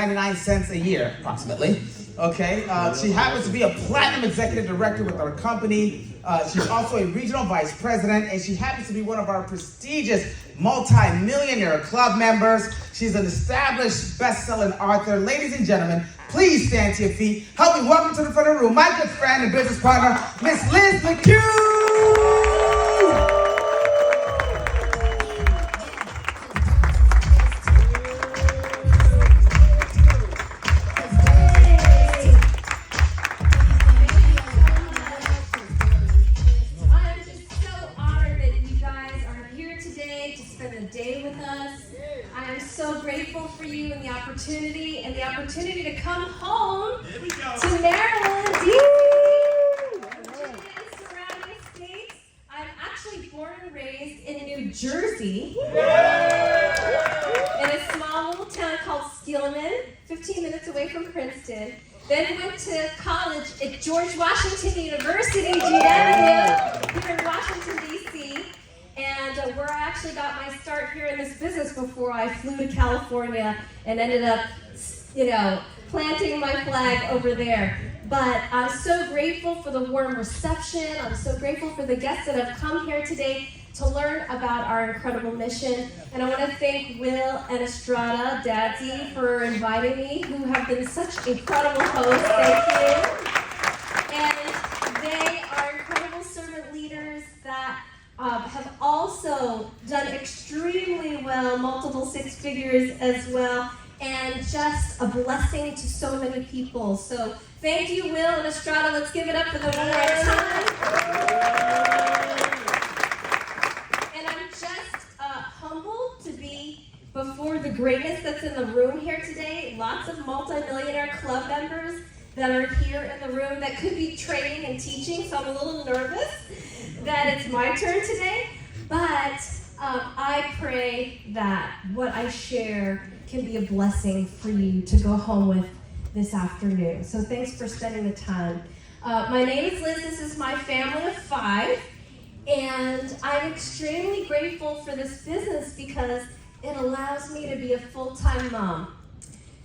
99 cents a year, approximately. Okay, she happens to be a platinum executive director with our company. She's also a regional vice president, and she happens to be one of our prestigious multi-millionaire club members. She's an established best-selling author. Ladies and gentlemen, please stand to your feet. Help me welcome to the front of the room my good friend and business partner, Miss Liz Lequeux. Opportunity to come home to Maryland, D.C., Virginia, and surrounding states. I'm actually born and raised in New Jersey, in a small little town called Skillman, 15 minutes away from Princeton. Then went to college at George Washington University, GW, here in Washington, D.C., and where I actually got my start here in this business before I flew to California and ended up planting my flag over there. But I'm so grateful for the warm reception. I'm so grateful for the guests that have come here today to learn about our incredible mission. And I want to thank Will and Estrada, Daddy, for inviting me, who have been such incredible hosts. Thank you. And they are incredible servant leaders that have also done extremely well, multiple six figures as well, and just a blessing to so many people. So thank you, Will and Estrada. Let's give it up for them one more time. And I'm just humbled to be before the greatness that's in the room here today. Lots of multi-millionaire club members that are here in the room that could be training and teaching, so I'm a little nervous that it's my turn today. But I pray that what I share can be a blessing for you to go home with this afternoon. So thanks for spending the time. My name is Liz. This is my family of 5. And I'm extremely grateful for this business because it allows me to be a full-time mom.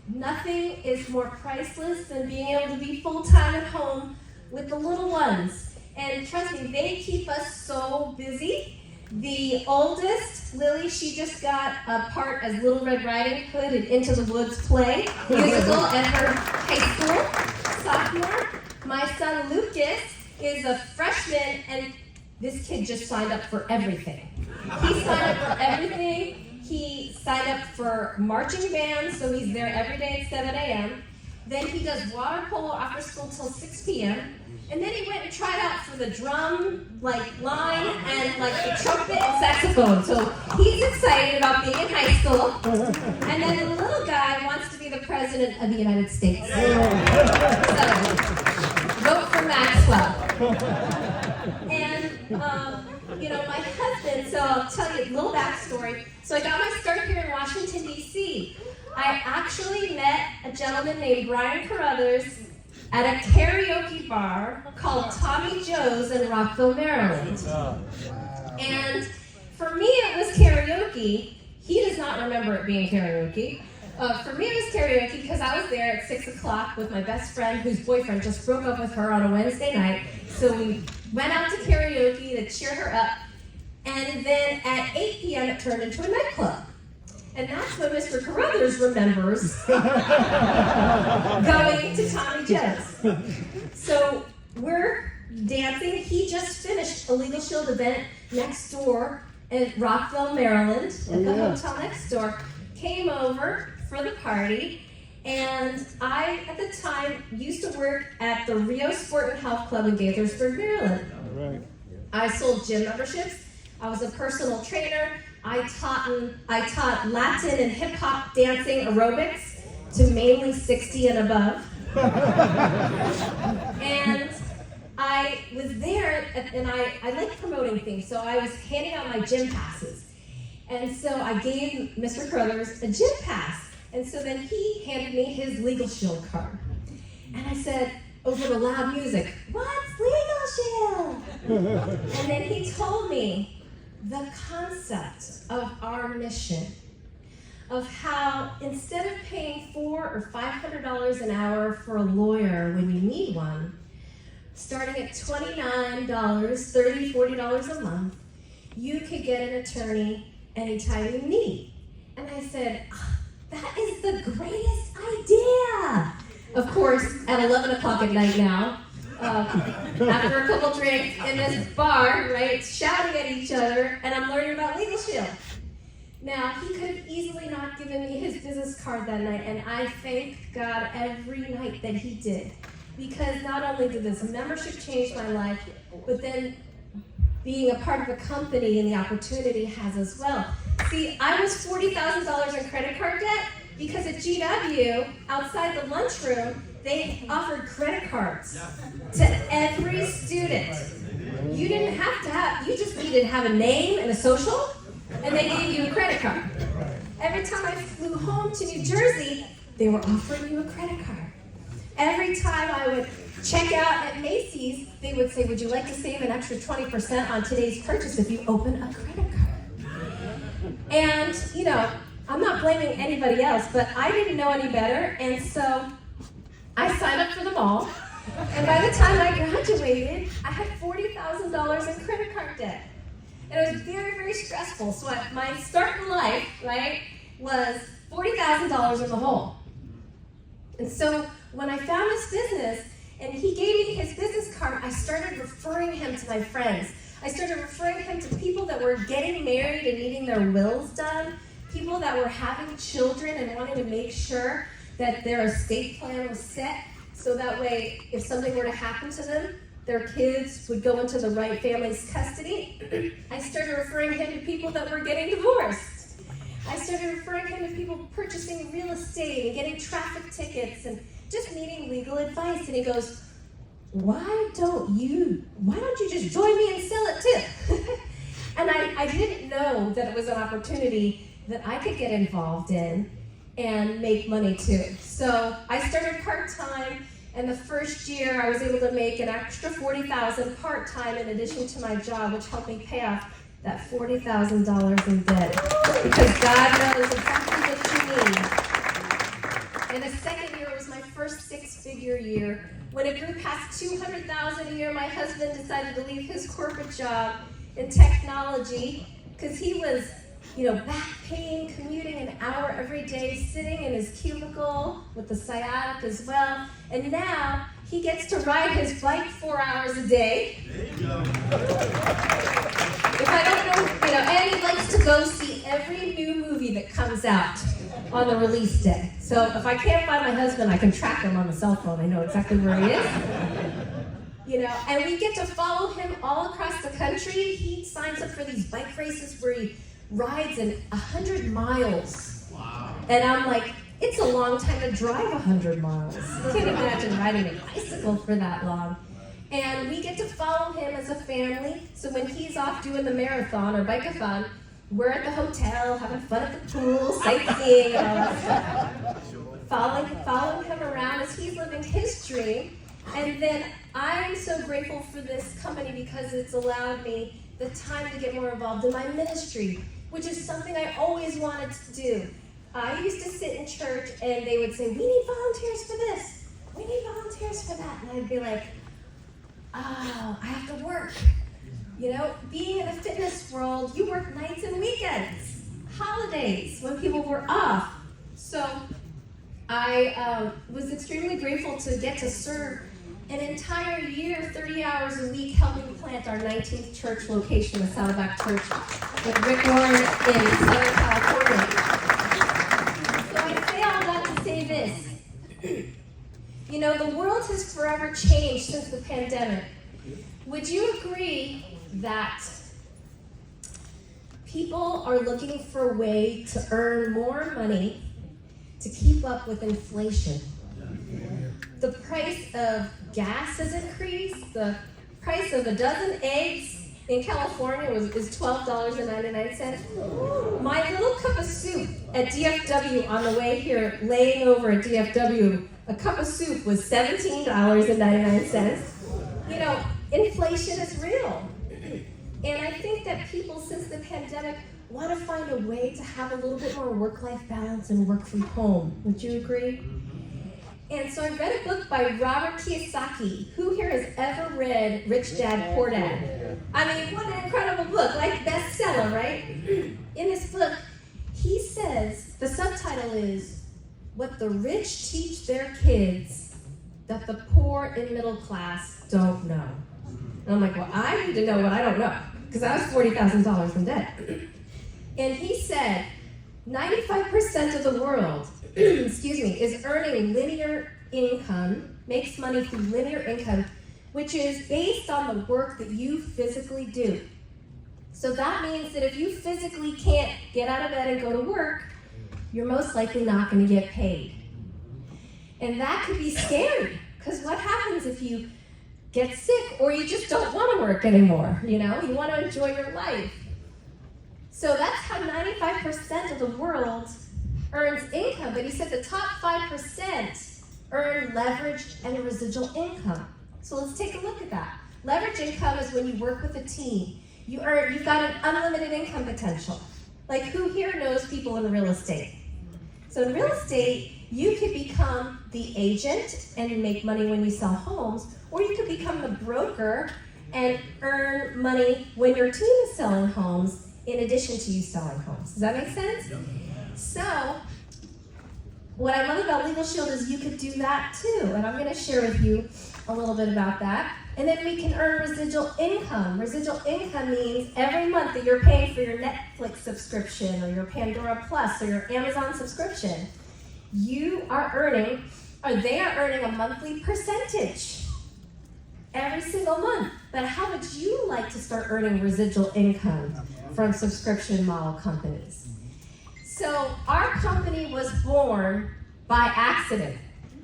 Nothing is more priceless than being able to be full-time at home with the little ones. And trust me, they keep us so busy. The oldest, Lily, she just got a part as Little Red Riding Hood in Into the Woods play musical at her high school, sophomore. My son Lucas is a freshman, and this kid just signed up for everything. He signed up for everything. He signed up for marching band, so he's there every day at 7 a.m. Then he does water polo after school till 6 p.m. And then he went and tried out for the drum, line, and the trumpet and saxophone. So he's excited about being in high school. And then the little guy wants to be the president of the United States. So, vote for Maxwell. And, my husband, so I'll tell you a little backstory. So I got my start here in Washington, D.C. I actually met a gentleman named Brian Carruthers at a karaoke bar called Tommy Joe's in Rockville, Maryland. And for me, it was karaoke. He does not remember it being karaoke. For me, it was karaoke because I was there at 6 o'clock with my best friend whose boyfriend just broke up with her on a Wednesday night. So we went out to karaoke to cheer her up. And then at 8 p.m., it turned into a nightclub. And that's when Mr. Carruthers remembers going to Tommy Joe's. So we're dancing. He just finished a Legal Shield event next door in Rockville, Maryland, at the hotel next door. Came over for the party. And I, at the time, used to work at the Rio Sport and Health Club in Gaithersburg, Maryland. Right. I sold gym memberships. I was a personal trainer. I taught Latin and hip-hop dancing aerobics to mainly 60 and above. And I was there, and I like promoting things, so I was handing out my gym passes. And so I gave Mr. Carruthers a gym pass. And so then he handed me his Legal Shield card. And I said, over the loud music, "What's Legal Shield?" And then he told me the concept of our mission. of how instead of paying $400 or $500 an hour for a lawyer when you need one, starting at $29, $30, $40 a month, you could get an attorney anytime you need. And I said, that is the greatest idea. Of course, at 11 o'clock at night now, after a couple drinks in this bar, right, shouting at each other, and I'm learning about Legal Shield. Now, he could have easily not given me his business card that night, and I thank God every night that he did. Because not only did this membership change my life, but then being a part of a company and the opportunity has as well. See, I was $40,000 in credit card debt because at GW, outside the lunchroom, they offered credit cards to every student. You didn't have to have, you just needed to have a name and a social, and they gave you a credit card. Every time I flew home to New Jersey, they were offering you a credit card. Every time I would check out at Macy's, they would say, would you like to save an extra 20% on today's purchase if you open a credit card? And, you know, I'm not blaming anybody else, but I didn't know any better, and so I signed up for them all. And by the time I graduated, I had $40,000 in credit card debt. And it was very, very stressful. So my start in life, right, was $40,000 in the hole. And so when I found this business, and he gave me his business card, I started referring him to my friends. I started referring him to people that were getting married and needing their wills done, people that were having children and wanting to make sure that their estate plan was set, so that way, if something were to happen to them, their kids would go into the right family's custody. I started referring him to people that were getting divorced. I started referring him to people purchasing real estate and getting traffic tickets and just needing legal advice. And he goes, why don't you just join me and sell it too? And I didn't know that it was an opportunity that I could get involved in and make money too. So I started part-time, and the first year I was able to make an extra $40,000 part-time in addition to my job, which helped me pay off that $40,000 in debt. Because God knows exactly what you need. And the second year was my first six-figure year. When it grew past $200,000 a year, my husband decided to leave his corporate job in technology because he was, back pain, commuting an hour every day, sitting in his cubicle with the sciatic as well. And now he gets to ride his bike 4 hours a day. If I don't know, and he likes to go see every new movie that comes out on the release day. So if I can't find my husband, I can track him on the cell phone. I know exactly where he is. And we get to follow him all across the country. He signs up for these bike races where he rides in 100 miles. Wow. And I'm like, it's a long time to drive 100 miles. I can't imagine riding a bicycle for that long. And we get to follow him as a family. So when he's off doing the marathon or bike-a-thon, we're at the hotel, having fun at the pool, sightseeing, and all that stuff. Following him around as he's living his dream. And then I'm so grateful for this company because it's allowed me the time to get more involved in my ministry, which is something I always wanted to do. I used to sit in church and they would say, we need volunteers for this, we need volunteers for that. And I'd be like, oh, I have to work. Being in the fitness world, you work nights and weekends, holidays, when people were off. So I was extremely grateful to get to serve an entire year, 30 hours a week, helping plant our 19th church location, the Saddleback Church, with Rick Warren in Southern California. So I say all that to say this. The world has forever changed since the pandemic. Would you agree that people are looking for a way to earn more money to keep up with inflation? The price of gas has increased. The price of a dozen eggs in California is $12.99. My little cup of soup at DFW on the way here, laying over at DFW, a cup of soup was $17.99. Inflation is real. And I think that people, since the pandemic, want to find a way to have a little bit more work-life balance and work from home. Would you agree? And so I read a book by Robert Kiyosaki. Who here has ever read Rich Dad, Poor Dad? I mean, what an incredible book, like bestseller, right? In this book, he says, the subtitle is, What the Rich Teach Their Kids That the Poor and Middle Class Don't Know. And I'm like, well, I need to know what I don't know, because I was $40,000 in debt. And he said, 95% of the world, is earning linear income, makes money through linear income, which is based on the work that you physically do. So that means that if you physically can't get out of bed and go to work, you're most likely not going to get paid. And that could be scary, because what happens if you get sick or you just don't want to work anymore? You want to enjoy your life. So that's how 95% of the world earns income. But he said the top 5% earn leverage and residual income. So let's take a look at that. Leverage income is when you work with a team. You've got an unlimited income potential. Like, who here knows people in real estate? So in real estate, you could become the agent and make money when you sell homes, or you could become the broker and earn money when your team is selling homes in addition to you selling homes. Does that make sense? So, what I love about Legal Shield is you could do that too, and I'm going to share with you a little bit about that. And then we can earn residual income. Residual income means every month that you're paying for your Netflix subscription or your Pandora Plus or your Amazon subscription, they are earning a monthly percentage every single month. But how would you like to start earning residual income from subscription model companies? So our company was born by accident.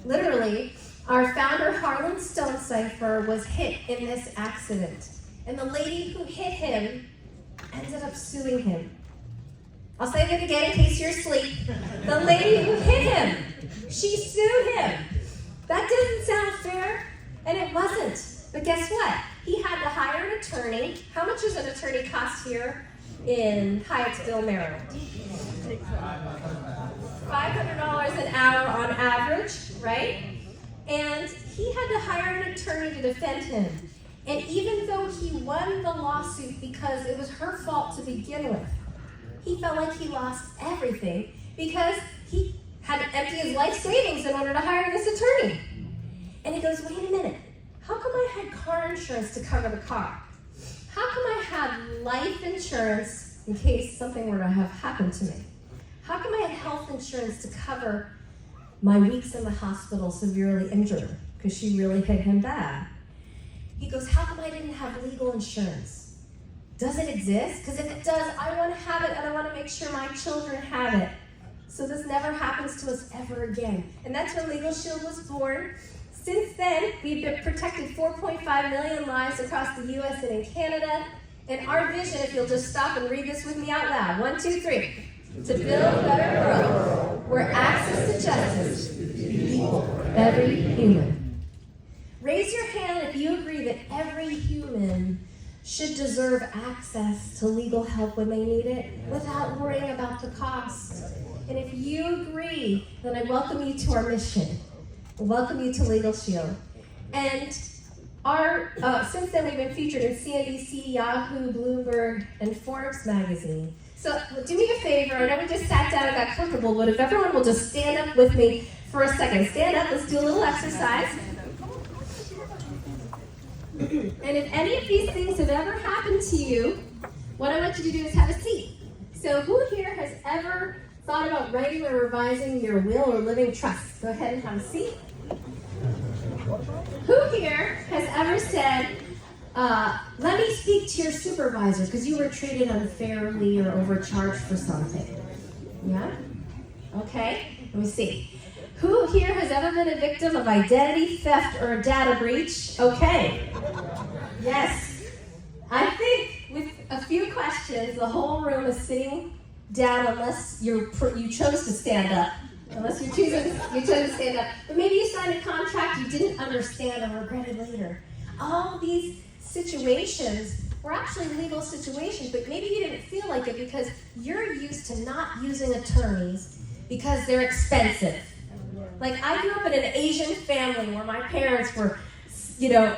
Literally, our founder, Harlan Stonecipher, was hit in this accident. And the lady who hit him ended up suing him. I'll say that again in case you're asleep. The lady who hit him, she sued him. That doesn't sound fair, and it wasn't. But guess what? He had to hire an attorney. How much does an attorney cost here in Hyattsville, Maryland? $500 an hour on average, right? And he had to hire an attorney to defend him. And even though he won the lawsuit because it was her fault to begin with, he felt like he lost everything because he had to empty his life savings in order to hire this attorney. And he goes, wait a minute, how come I had car insurance to cover the car? How come I had life insurance in case something were to have happened to me? How come I had health insurance to cover my weeks in the hospital severely injured because she really hit him bad? He goes, how come I didn't have legal insurance? Does it exist? Because if it does, I want to have it and I want to make sure my children have it. So this never happens to us ever again. And that's when Legal Shield was born. Since then, we've been protected 4.5 million lives across the US and in Canada. And our vision, if you'll just stop and read this with me out loud. 1, 2, 3. To build a better world where access to justice is equal for every human. Raise your hand if you agree that every human should deserve access to legal help when they need it without worrying about the cost. And if you agree, then I welcome you to our mission. I welcome you to Legal Shield. And since then we've been featured in CNBC, Yahoo, Bloomberg, and Forbes magazine. So do me a favor, I know we just sat down and got comfortable, but if everyone will just stand up with me for a second. Stand up, let's do a little exercise. And if any of these things have ever happened to you, what I want you to do is have a seat. So who here has ever thought about writing or revising your will or living trust? Go ahead and have a seat. Who here has ever said, let me speak to your supervisor because you were treated unfairly or overcharged for something? Yeah? Okay, let me see. Who here has ever been a victim of identity theft or a data breach? Okay. Yes. I think with a few questions, the whole room is sitting down unless you chose to stand up. Unless you chose to stand up. But maybe you signed a contract you didn't understand and regretted later. All these situations were actually legal situations, but maybe you didn't feel like it because you're used to not using attorneys because they're expensive. Like, I grew up in an Asian family where my parents were,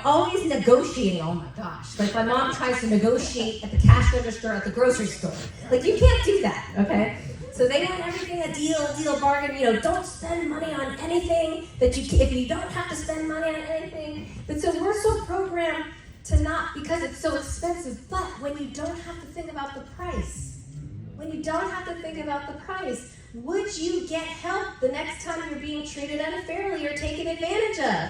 always negotiating. Oh my gosh. Like, my mom tries to negotiate at the cash register at the grocery store. Like, you can't do that, okay? So they want everything a deal bargain. Don't spend money on anything if you don't have to spend money on anything. But so we're so programmed to not, because it's so expensive. But when you don't have to think about the price, would you get help the next time you're being treated unfairly or taken advantage of?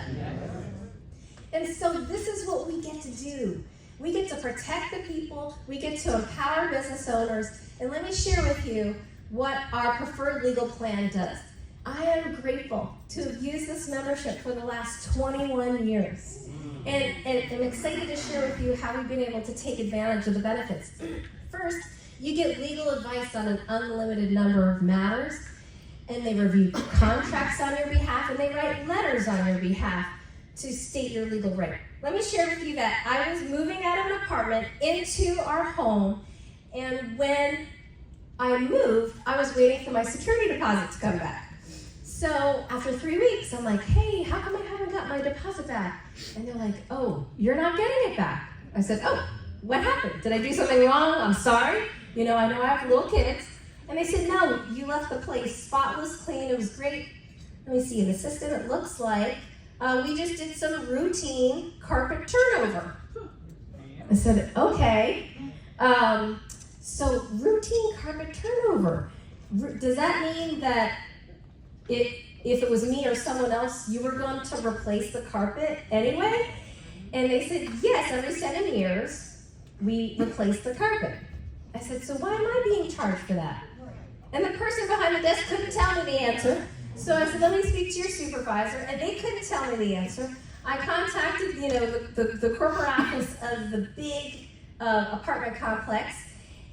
And so this is what we get to do. We get to protect the people. We get to empower business owners. And let me share with you what our preferred legal plan does. I am grateful to have used this membership for the last 21 years. And I'm excited to share with you how we've been able to take advantage of the benefits. First, you get legal advice on an unlimited number of matters, and they review contracts on your behalf, and they write letters on your behalf to state your legal right. Let me share with you that I was moving out of an apartment into our home, and when I moved, I was waiting for my security deposit to come back. So after 3 weeks, I'm like, hey, how come I haven't got my deposit back? And they're like, oh, you're not getting it back. I said, oh, what happened? Did I do something wrong? I'm sorry. I know I have little kids. And they said, no, you left the place spotless, clean. It was great. Let me see, in the system, it looks like we just did some routine carpet turnover. I said, okay. So routine carpet turnover. Does that mean that if it was me or someone else, you were going to replace the carpet anyway? And they said, yes, every 7 years, we replace the carpet. I said, so why am I being charged for that? And the person behind the desk couldn't tell me the answer. So I said, let me speak to your supervisor. And they couldn't tell me the answer. I contacted, the corporate office of the big apartment complex.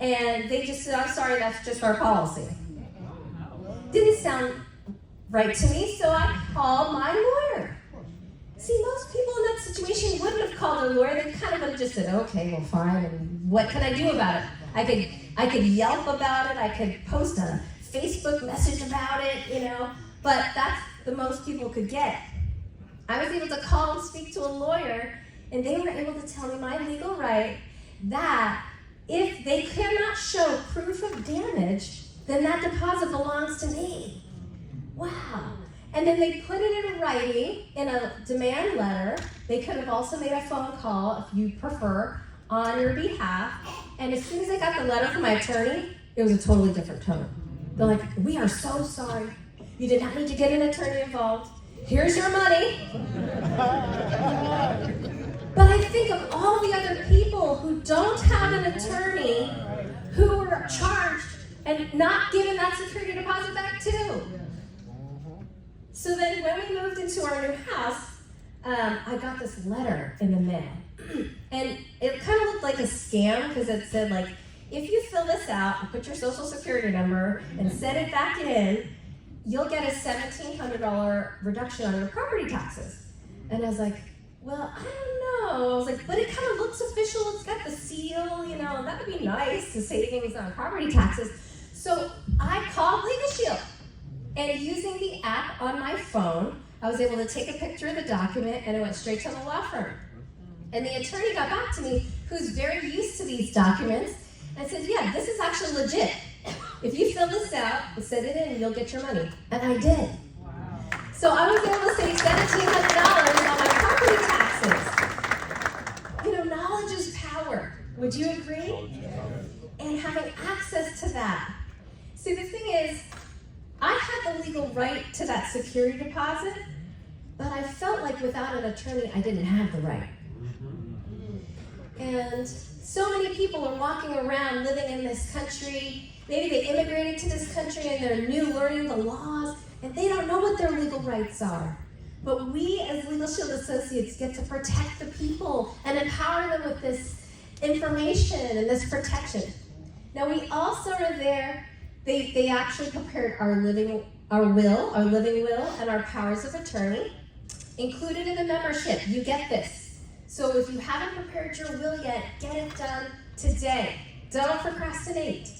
And they just said, I'm sorry, that's just our policy. Didn't sound right to me, so I called my lawyer. See, most people in that situation wouldn't have called a lawyer. They kind of would have just said, okay, well, fine, and what can I do about it? I could Yelp about it, I could post a Facebook message about it, but that's the most people could get. I was able to call and speak to a lawyer, and they were able to tell me my legal right that if they cannot show proof of damage, then that deposit belongs to me. Wow. And then they put it in writing in a demand letter. They could have also made a phone call, if you prefer, on your behalf. And as soon as I got the letter from my attorney, it was a totally different tone. They're like, we are so sorry. You did not need to get an attorney involved. Here's your money. But I think of all the other people who don't have an attorney who were charged and not given that security deposit back too. So then when we moved into our new house, I got this letter in the mail. And it kind of looked like a scam because it said, like, if you fill this out and put your social security number and send it back in, you'll get a $1,700 reduction on your property taxes. And I was like, well, I don't know. I was like, but it kind of looks official. It's got the seal, that would be nice to say things on property taxes. So I called Legal Shield. And using the app on my phone, I was able to take a picture of the document and it went straight to the law firm. And the attorney got back to me, who's very used to these documents, and said, yeah, this is actually legit. If you fill this out and send it in, you'll get your money. And I did. Wow. So I was able to save $1,700 on my property taxes. Knowledge is power. Would you agree? And having access to that. See, the thing is, I had the legal right to that security deposit, but I felt like without an attorney, I didn't have the right. And so many people are walking around living in this country. Maybe they immigrated to this country and they're new learning the laws, and they don't know what their legal rights are. But we as Legal Shield Associates get to protect the people and empower them with this information and this protection. Now we also are there, they actually prepared our living will, and our powers of attorney. Included in the membership, you get this. So if you haven't prepared your will yet, get it done today. Don't procrastinate.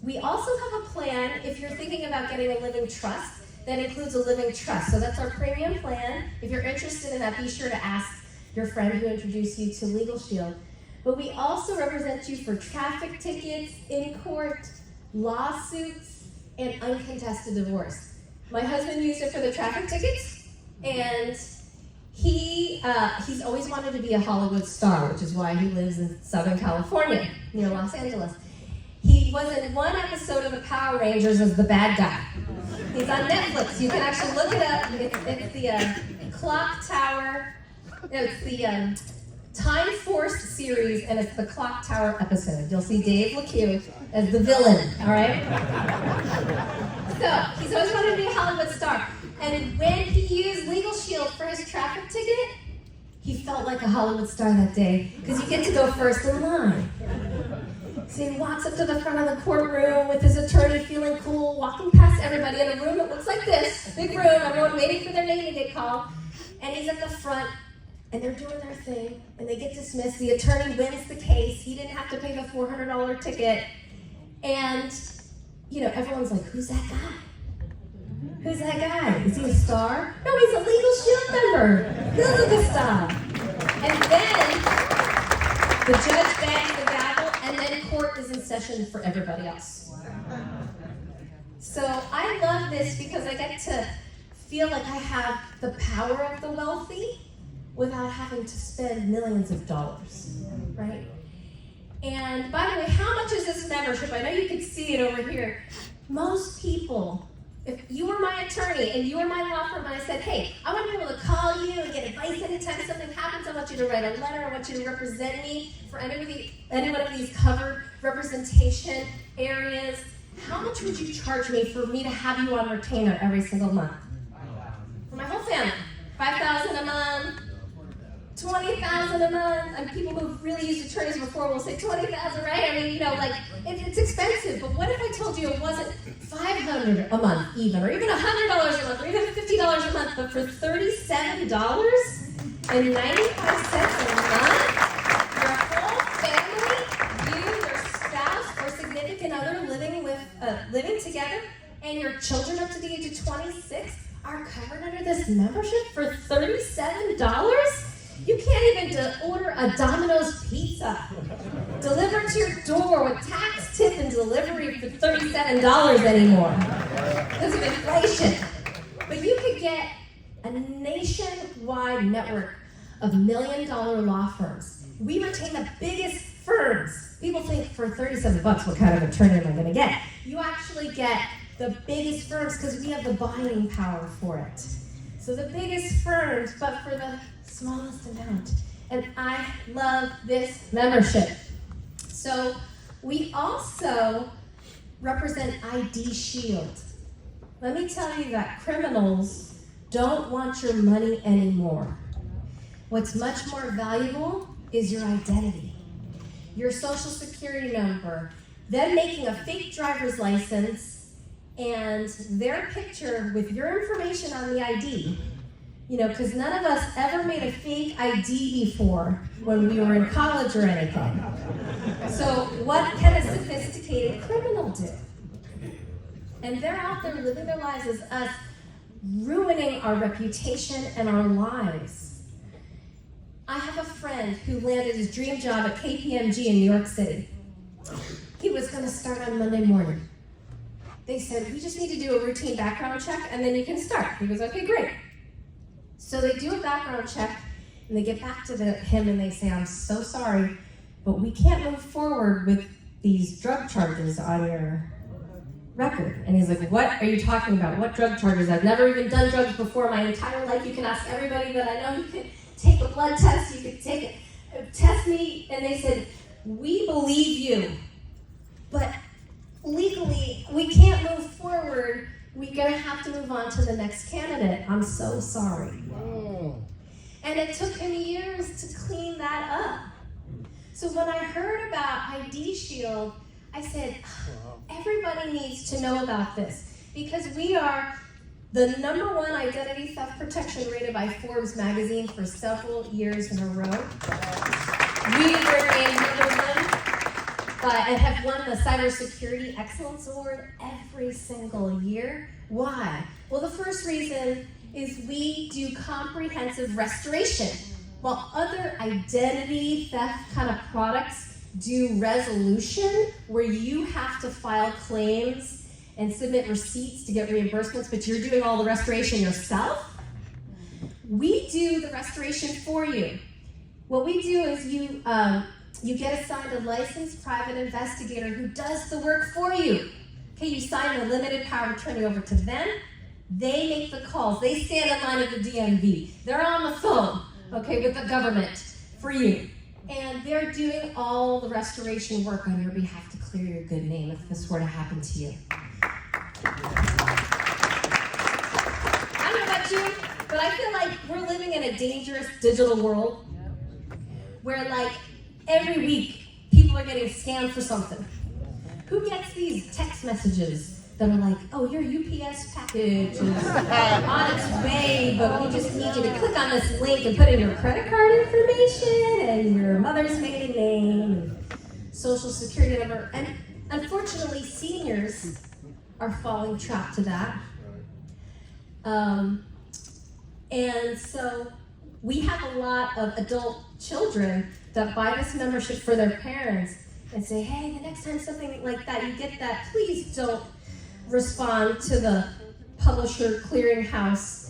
We also have a plan if you're thinking about getting a living trust that includes a living trust. So that's our premium plan. If you're interested in that, be sure to ask your friend who introduced you to Legal Shield. But we also represent you for traffic tickets, in court, lawsuits, and uncontested divorce. My husband used it for the traffic tickets, and he's always wanted to be a Hollywood star, which is why he lives in Southern California, near Los Angeles. He was in one episode of the Power Rangers as the bad guy. He's on Netflix. You can actually look it up. It's the Clock Tower. It's the Time Force series, and it's the Clock Tower episode. You'll see Liz Lequeux as the villain, all right? So, he's always wanted to be a Hollywood star. And when he used Legal Shield for his traffic ticket, he felt like a Hollywood star that day, because you get to go first in line. So he walks up to the front of the courtroom with his attorney feeling cool, walking past everybody in a room that looks like this, big room, everyone waiting for their name to get called. And he's at the front, and they're doing their thing, and they get dismissed. The attorney wins the case. He didn't have to pay the $400 ticket. And, everyone's like, who's that guy? Who's that guy? Is he a star? No, he's a Legal Shield member. He looks like a star. And then the judge bangs the gavel, and then court is in session for everybody else. So I love this because I get to feel like I have the power of the wealthy without having to spend millions of dollars, right? And by the way, how much is this membership? I know you can see it over here. Most people, if you were my attorney and you were my law firm and I said, hey, I want to be able to call you and get advice anytime something happens, I want you to write a letter, I want you to represent me for any one of these covered representation areas, how much would you charge me for me to have you on retainer every single month? For my whole family, $5,000 a month, $20,000 a month. And people who've really used attorneys before will say $20,000, right? I mean, it's expensive. But what if I told you it wasn't $500 a month even, or even $100 a month, or even $50 a month, but for $37.95 a month, your whole family, you, your spouse, or significant other living together, and your children up to the age of 26 are covered under this membership for $37? You can't even order a Domino's pizza delivered to your door with tax, tip, and delivery for $37 anymore because of inflation. But you could get a nationwide network of million-dollar law firms. We retain the biggest firms. People think for $37, what kind of attorney am I going to get? You actually get the biggest firms because we have the buying power for it. So the biggest firms, but for the smallest amount. And I love this membership. So we also represent ID Shield. Let me tell you that criminals don't want your money anymore. What's much more valuable is your identity, your social security number, them making a fake driver's license and their picture with your information on the ID. Because none of us ever made a fake ID before when we were in college or anything. So what can a sophisticated criminal do? And they're out there living their lives as us, ruining our reputation and our lives. I have a friend who landed his dream job at KPMG in New York City. He was going to start on Monday morning. They said, we just need to do a routine background check and then you can start. He goes, okay, great. So they do a background check and they get back to him and they say, I'm so sorry, but we can't move forward with these drug charges on your record. And he's like, what are you talking about? What drug charges? I've never even done drugs before my entire life. You can ask everybody that I know. You can take a blood test. You can take it. Test me. And they said, we believe you, but legally, we can't move forward. We're going to have to move on to the next candidate. I'm so sorry. And it took him years to clean that up. So when I heard about ID Shield, I said, everybody needs to know about this because we are the #1 identity theft protection rated by Forbes magazine for several years in a row. We were named #1 and have won the Cybersecurity Excellence Award every single year. Why? Well, the first reason is we do comprehensive restoration. While other identity theft kind of products do resolution, where you have to file claims and submit receipts to get reimbursements, but you're doing all the restoration yourself, we do the restoration for you. What we do is you get assigned a licensed private investigator who does the work for you. Okay, you sign a limited power of attorney over to them. They make the calls. They stand in line at the DMV. They're on the phone, okay, with the government for you. And they're doing all the restoration work on your behalf to clear your good name if this were to happen to you. I don't know about you, but I feel like we're living in a dangerous digital world where, like, every week people are getting scammed for something. Who gets these text messages that are like, oh, your UPS package is on its way, but we just need you to click on this link and put in your credit card information and your mother's maiden name and social security number. And unfortunately, seniors are falling trap to that. And so we have a lot of adult children that buy this membership for their parents and say, hey, the next time something like that, you get that, please don't respond to the publisher clearinghouse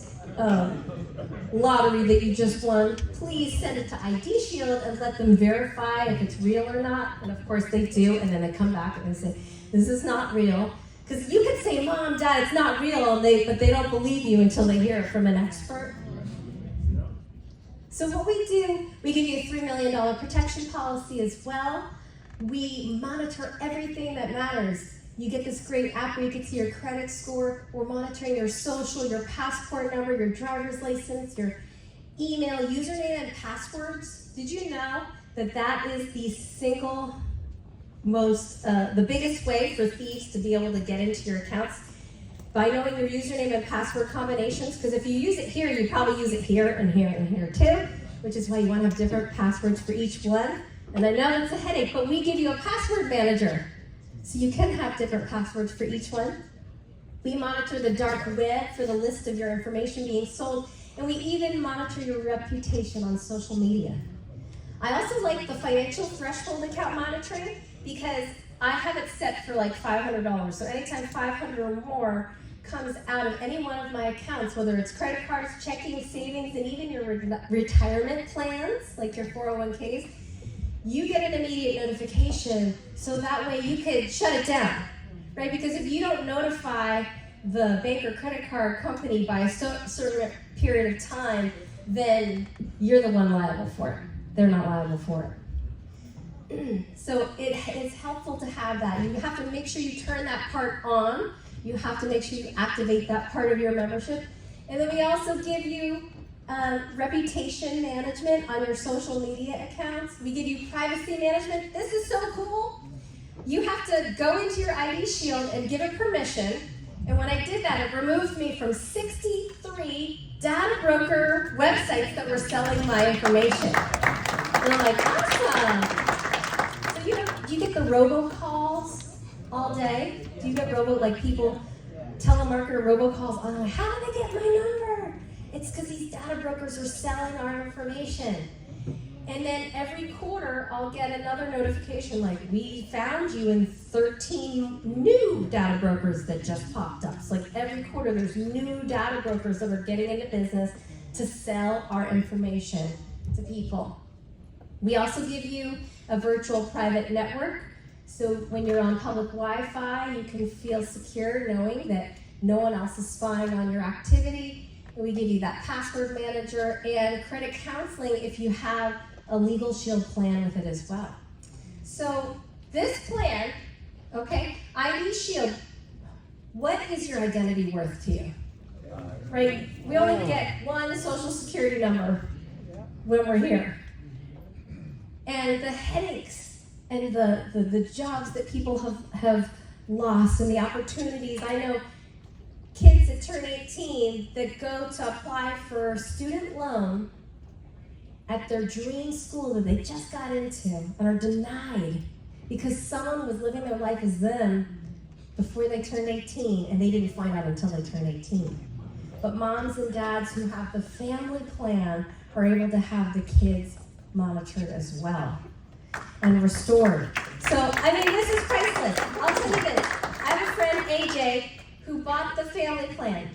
lottery that you just won. Please send it to ID Shield and let them verify if it's real or not. And of course they do, and then they come back and they say, this is not real. Because you could say, Mom, Dad, it's not real, but they don't believe you until they hear it from an expert. So what we do, we give you a $3 million protection policy as well. We monitor everything that matters. You get this great app where you can see your credit score. We're monitoring your social, your passport number, your driver's license, your email, username, and passwords. Did you know that that is the single most, the biggest way for thieves to be able to get into your accounts? By knowing your username and password combinations, because if you use it here, you probably use it here and here and here too, which is why you want to have different passwords for each one. And I know it's a headache, but we give you a password manager, so you can have different passwords for each one. We monitor the dark web for the list of your information being sold, and we even monitor your reputation on social media. I also like the financial threshold account monitoring because I have it set for like $500. So anytime $500 or more comes out of any one of my accounts, whether it's credit cards, checking, savings, and even your retirement plans, like your 401ks, you get an immediate notification, so that way you could shut it down, right? Because if you don't notify the bank or credit card company by a certain period of time, then you're the one liable for it. They're not liable for it. So it is helpful to have that. You have to make sure you turn that part on. You have to make sure you activate that part of your membership. And then we also give you reputation management on your social media accounts. We give you privacy management. This is so cool. You have to go into your ID Shield and give it permission. And when I did that, it removed me from 63 data broker websites that were selling my information. And I'm like, awesome. So do you get the robocalls all day? Do you get people, telemarketer robocalls on, like, how did they get my number? It's because these data brokers are selling our information. And then every quarter, I'll get another notification like, we found you in 13 new data brokers that just popped up. So like every quarter, there's new data brokers that are getting into business to sell our information to people. We also give you a virtual private network. So when you're on public Wi-Fi, you can feel secure knowing that no one else is spying on your activity. And we give you that password manager and credit counseling if you have a Legal Shield plan with it as well. So this plan, okay, ID Shield, what is your identity worth to you? Right? We only get one social security number when we're here. And the headaches and the jobs that people have lost and the opportunities, I know kids that turn 18 that go to apply for a student loan at their dream school that they just got into and are denied because someone was living their life as them before they turned 18 and they didn't find out until they turned 18. But moms and dads who have the family plan are able to have the kids monitored as well and restored. So, I mean, this is priceless. I'll tell you this. I have a friend, AJ, who bought the family plan.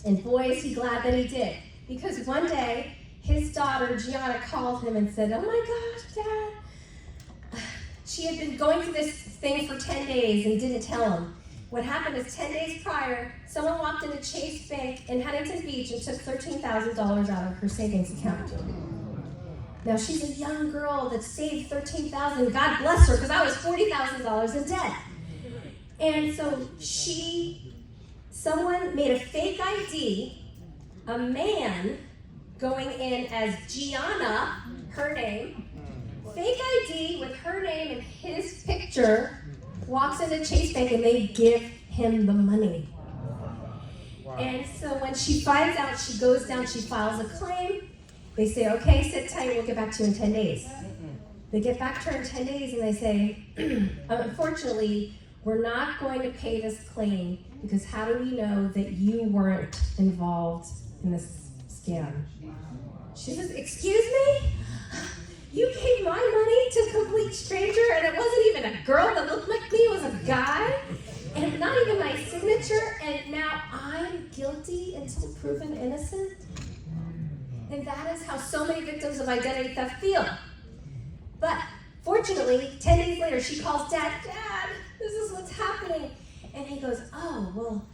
And boy, is he glad that he did. Because one day, his daughter, Gianna, called him and said, "Oh my gosh, Dad." She had been going through this thing for 10 days and didn't tell him. What happened is 10 days prior, someone walked into Chase Bank in Huntington Beach and took $13,000 out of her savings account. Now she's a young girl that saved $13,000. God bless her, because I was $40,000 in debt. And so someone made a fake ID, a man going in as Gianna, her name, fake ID with her name and his picture, walks into Chase Bank and they give him the money. And so when she finds out, she goes down, she files a claim. They say, "Okay, sit tight, we'll get back to you in 10 days. They get back to her in 10 days and they say, "Unfortunately, we're not going to pay this claim because how do we know that you weren't involved in this scam?" She says, "Excuse me? You gave my money to a complete stranger and it wasn't even a girl that looked like me, it was a guy, and not even my signature, and now I'm guilty until proven innocent?" And that is how so many victims of identity theft feel. But fortunately, 10 days later, she calls Dad, "Dad, this is what's happening." And he goes, "Oh, well,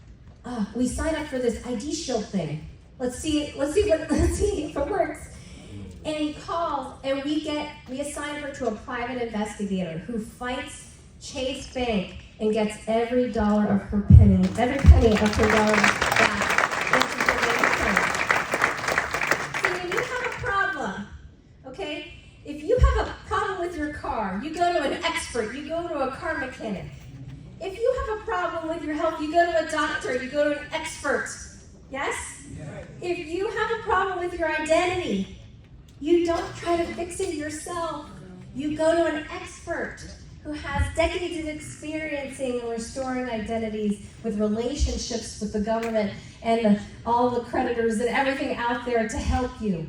we signed up for this ID Shield thing. Let's see if it works." And he calls, and we assign her to a private investigator who fights Chase Bank and gets every penny of her dollar back. So when you have a problem, okay, if you have a problem with your car, you go to an expert, you go to a car mechanic. If you have a problem with your health, you go to a doctor, you go to an expert. Yes? If you have a problem with your identity, you don't try to fix it yourself. You go to an expert who has decades of experience in restoring identities with relationships with the government and all the creditors and everything out there to help you.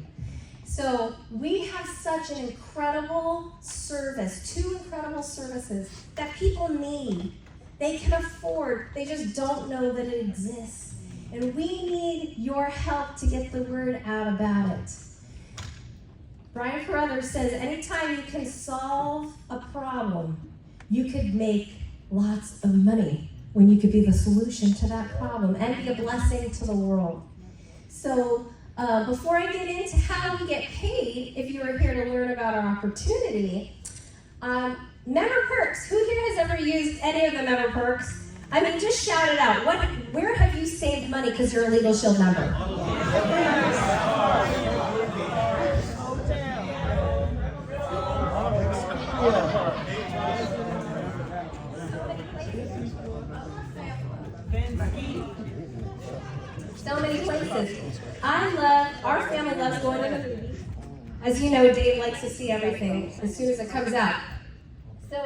So we have such an incredible service, 2 incredible services that people need. They can afford, they just don't know that it exists. And we need your help to get the word out about it. Brian Carruthers says, anytime you can solve a problem, you could make lots of money when you could be the solution to that problem and be a blessing to the world. So before I get into how we get paid, if you are here to learn about our opportunity, member perks. Who here has ever used any of the member perks? I mean, just shout it out. Where have you saved money because you're a Legal Shield member? So many places. Our family loves going to the movies. As you know, Dave likes to see everything as soon as it comes out. So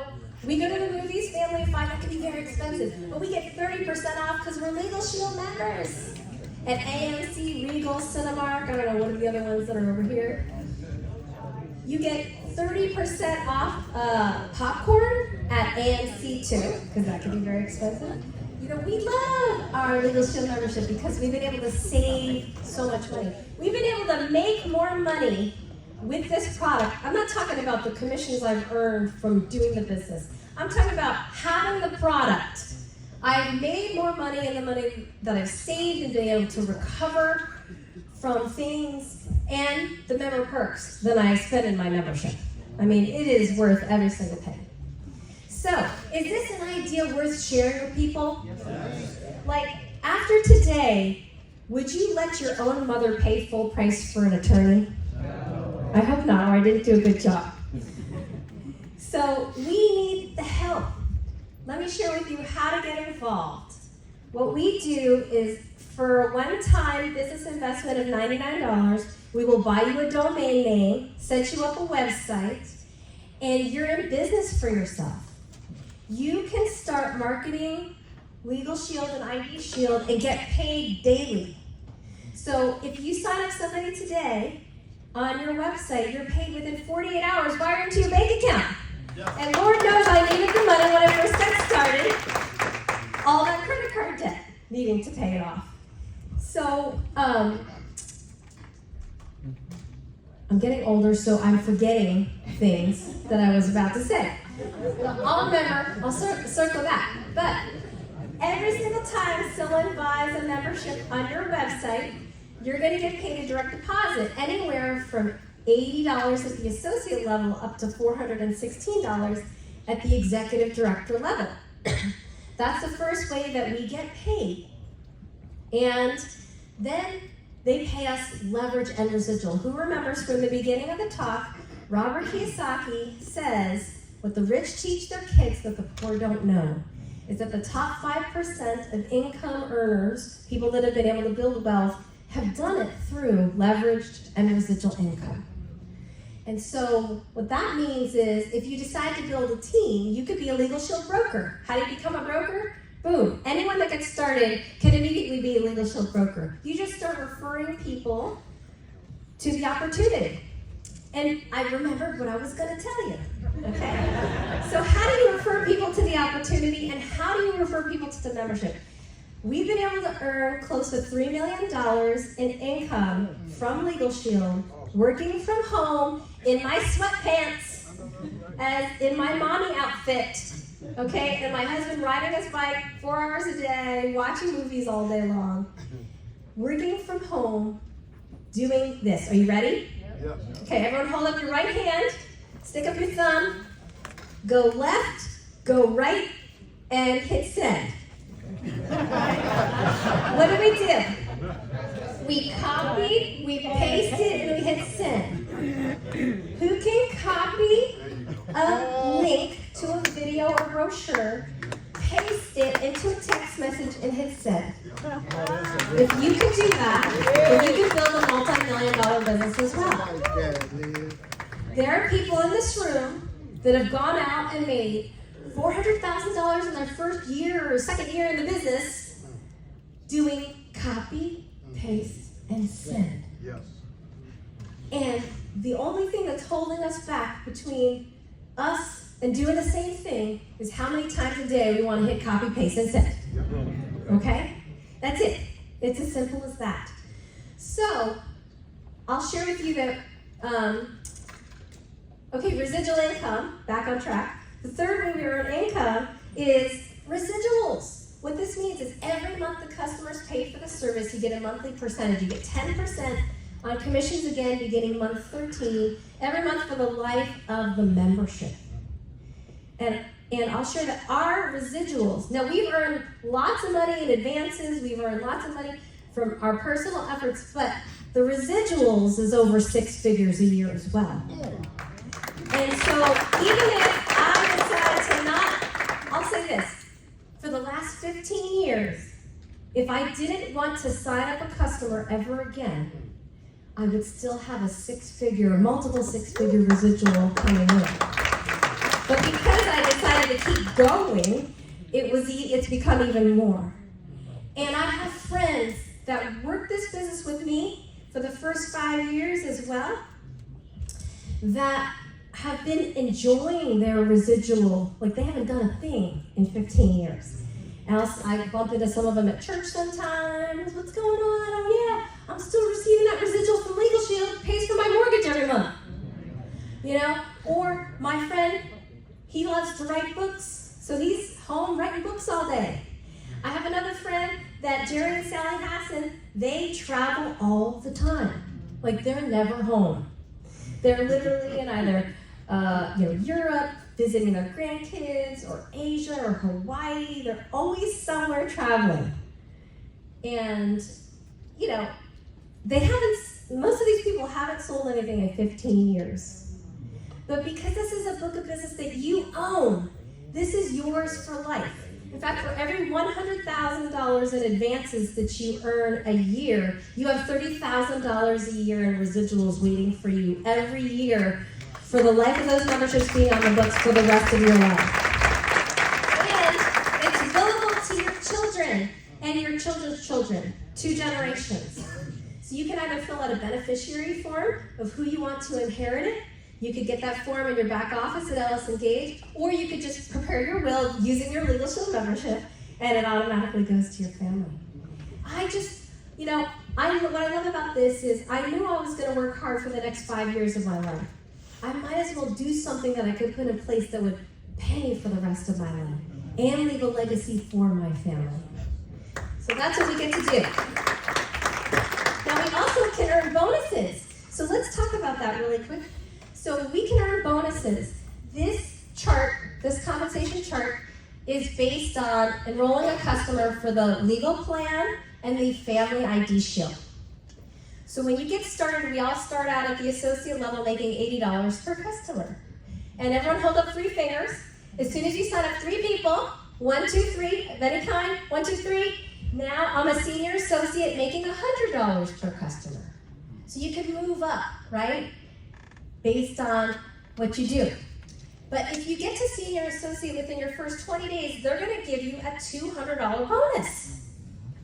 we go to the movies, family of 5, that can be very expensive. But we get 30% off because we're Legal Shield members. At AMC, Regal, Cinemark, I don't know, what are the other ones that are over here? You get 30% off popcorn at AMC too, because that can be very expensive. You know, we love our Legal Shield membership because we've been able to save so much money. We've been able to make more money with this product. I'm not talking about the commissions I've earned from doing the business. I'm talking about having the product. I've made more money in the money that I've saved and been able to recover from things and the member perks than I spend in my membership. I mean, it is worth every single penny. So, is this an idea worth sharing with people? Yes. Like, after today, would you let your own mother pay full price for an attorney? No. I hope not, or I didn't do a good job. So, we need the help. Let me share with you how to get involved. What we do is For a one-time business investment of $99, we will buy you a domain name, set you up a website, and you're in business for yourself. You can start marketing Legal Shield and ID Shield and get paid daily. So if you sign up somebody today on your website, you're paid within 48 hours wired into your bank account. And Lord knows I needed the money when I first got started. All that credit card debt, needing to pay it off. So, I'm getting older, so I'm forgetting things that I was about to say. I'll remember, I'll circle back. But every single time someone buys a membership on your website, you're going to get paid a direct deposit, anywhere from $80 at the associate level up to $416 at the executive director level. That's the first way that we get paid. And then they pay us leverage and residual. Who remembers from the beginning of the talk, Robert Kiyosaki says, what the rich teach their kids that the poor don't know is that the top 5% of income earners, people that have been able to build wealth, have done it through leveraged and residual income. And so what that means is if you decide to build a team, you could be a Legal Shield broker. How do you become a broker? Boom. Anyone that gets started can immediately be a Legal Shield broker. You just start referring people to the opportunity. And I remembered what I was going to tell you. Okay? So how do you refer people to the opportunity, and how do you refer people to the membership? We've been able to earn close to $3 million in income from Legal Shield, working from home in my sweatpants, as in my mommy outfit, okay, and my husband riding his bike 4 hours a day, watching movies all day long, working from home, doing this. Are you ready? Yeah. Okay, everyone hold up your right hand, stick up your thumb, go left, go right, and hit send. What do we do? We copied, we pasted, and we hit send. Who can copy a link to a video or brochure, paste it into a text message, and hit send? If you can do that, then you can build a multi-million-dollar business as well. There are people in this room that have gone out and made $400,000 in their first year or second year in the business doing copy, paste, and send. Yes. And the only thing that's holding us back between us and doing the same thing is how many times a day we want to hit copy, paste, and send. Okay? That's it. It's as simple as that. So, I'll share with you that, residual income, back on track. The third way we earn income is residuals. What this means is every month the customers pay for the service, you get a monthly percentage. You get 10% on commissions again beginning month 13, every month for the life of the membership. And I'll share that our residuals, now we've earned lots of money in advances, we've earned lots of money from our personal efforts, but the residuals is over 6 figures a year as well. And so even if I decide to not, I'll say this, for the last 15 years, if I didn't want to sign up a customer ever again, I would still have a multiple six-figure residual coming in. But because I decided to keep going, it's become even more. And I have friends that worked this business with me for the first 5 years as well, that have been enjoying their residual, like they haven't done a thing in 15 years. Else, I bump into some of them at church sometimes. What's going on? Oh yeah, I'm still receiving that residual from Legal Shield, pays for my mortgage every month. You know, or my friend, he loves to write books, so he's home writing books all day. I have another friend that Jerry and Sally Hassan, they travel all the time. Like they're never home. They're literally in either Europe, visiting their grandkids, or Asia, or Hawaii. They're always somewhere traveling. And, most of these people haven't sold anything in 15 years. But because this is a book of business that you own, this is yours for life. In fact, for every $100,000 in advances that you earn a year, you have $30,000 a year in residuals waiting for you every year for the life of those memberships being on the books for the rest of your life. And it's billable to your children and your children's children, 2 generations. So you can either fill out a beneficiary form of who you want to inherit it. You could get that form in your back office at Ellis & Gage, or you could just prepare your will using your Legal Shield membership, and it automatically goes to your family. What I love about this is I knew I was going to work hard for the next 5 years of my life. I might as well do something that I could put in place that would pay me for the rest of my life and leave a legacy for my family. So that's what we get to do. Now we also can earn bonuses. So let's talk about that really quick. So we can earn bonuses. This chart, this compensation chart, is based on enrolling a customer for the legal plan and the family ID shield. So when you get started, we all start out at the associate level making $80 per customer. And everyone hold up 3 fingers. As soon as you sign up 3 people, 1, 2, 3, of any kind, 1, 2, 3, now I'm a senior associate making $100 per customer. So you can move up, right? Based on what you do. But if you get to senior associate within your first 20 days, they're going to give you a $200 bonus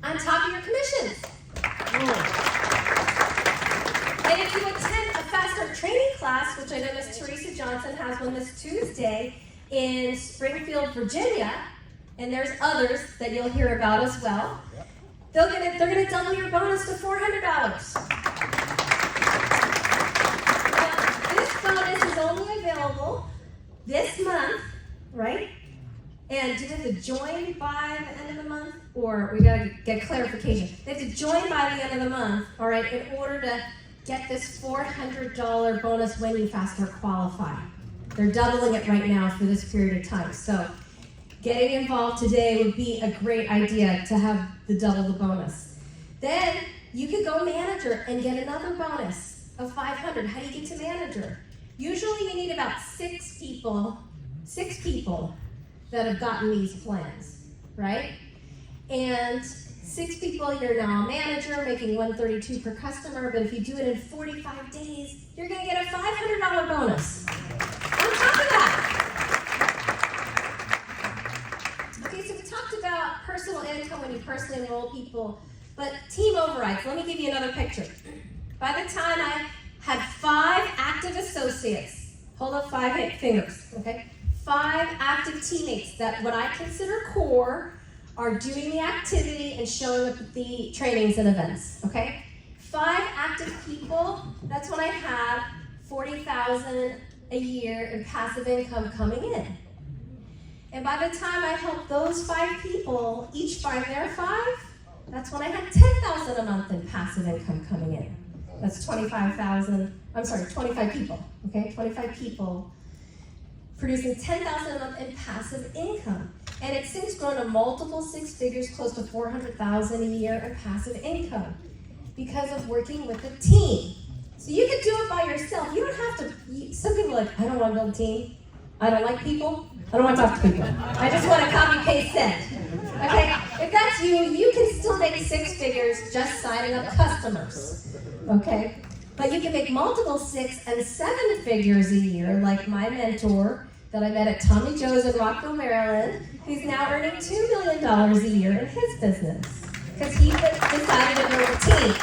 on top of your commissions. And if you attend a Fast Start training class, which I know Miss Teresa Johnson has one this Tuesday in Springfield, Virginia, and there's others that you'll hear about as well, they're going to double your bonus to $400. Bonus is only available this month, right? And do they have to join by the end of the month? Or we gotta get clarification. They have to join by the end of the month, all right, in order to get this $400 bonus when you Fast Start qualify. They're doubling it right now for this period of time. So getting involved today would be a great idea to have the double the bonus. Then you could go manager and get another bonus of $500. How do you get to manager? Usually you need about 6 people that have gotten these plans, right? And 6 people, you're now a manager making $132 per customer, but if you do it in 45 days, you're gonna get a $500 bonus on top of that. Okay, so we talked about personal income when you personally enroll people, but team overrides. Let me give you another picture. By the time I had 5 active associates, hold up 5 fingers, okay? 5 active teammates that what I consider core are doing the activity and showing up at the trainings and events, okay? 5 active people, that's when I had $40,000 a year in passive income coming in. And by the time I helped those 5 people each find their 5, that's when I had $10,000 a month in passive income coming in. That's 25 people, okay? 25 people producing $10,000 a month in passive income. And it's since grown to multiple 6 figures, close to $400,000 a year in passive income because of working with a team. So you can do it by yourself. You don't have to, some people are like, I don't want to build a team. I don't like people. I don't want to talk to people. I just want to copy, paste, send. Okay? If that's you, you can still make 6 figures just signing up customers. Okay? But you can make multiple 6 and 7 figures a year, like my mentor that I met at Tommy Joe's in Rockville, Maryland, who's now earning $2 million a year in his business because he decided to build a team.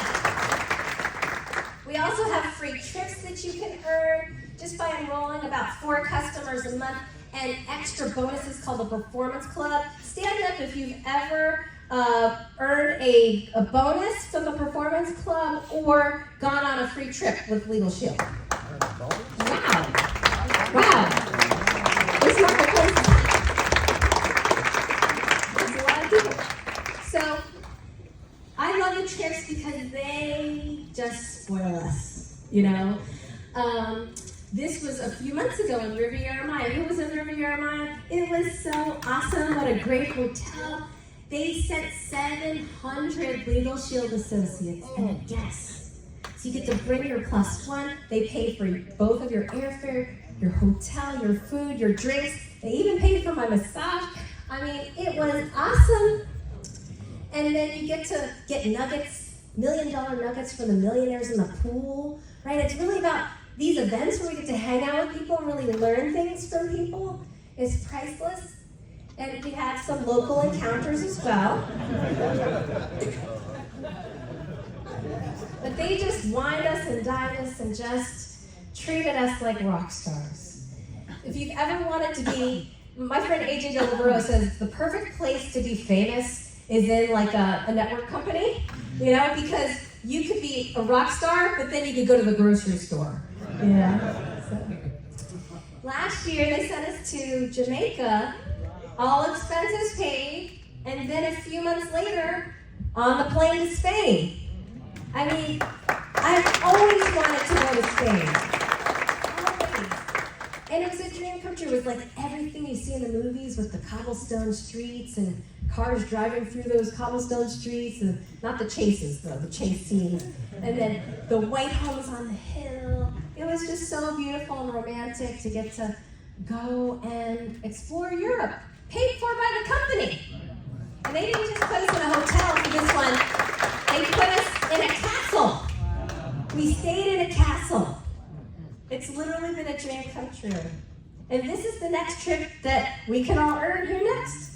We also have free trips that you can earn just by enrolling about 4 customers a month and extra bonuses called the Performance Club. Stand up if you've ever earned a bonus from the Performance Club or gone on a free trip with Legal Shield. Wow. This marketplace. There's a lot of people. So I love the trips because they just spoil us, you know. This was a few months ago in Riviera Maya. Who was in Riviera Maya? It was so awesome. What a great hotel. They sent 700 Legal Shield associates and a guest. So you get to bring your +1. They pay for both of your airfare, your hotel, your food, your drinks. They even paid for my massage. I mean, it was awesome. And then you get to get nuggets, $1 million nuggets from the millionaires in the pool, right? It's really about these events where we get to hang out with people and really learn things from people. It's priceless. And we have some local encounters as well. But they just wined us and dined us and just treated us like rock stars. If you've ever wanted to be, my friend AJ Del Libero says the perfect place to be famous is in like a network company, you know, because you could be a rock star, but then you could go to the grocery store, you know. So. Last year they sent us to Jamaica, all expenses paid, and then a few months later, on the plane to Spain. I mean, I've always wanted to go to Spain. Always. And it was a dream come true. It was like everything you see in the movies with the cobblestone streets and cars driving through those cobblestone streets, and not the chases though, the chase scenes. And then the white homes on the hill. It was just so beautiful and romantic to get to go and explore Europe, paid for by the company. And they didn't just put us in a hotel for this one, they put us in a castle. We stayed in a castle. It's literally been a dream come true. And this is the next trip that we can all earn here next.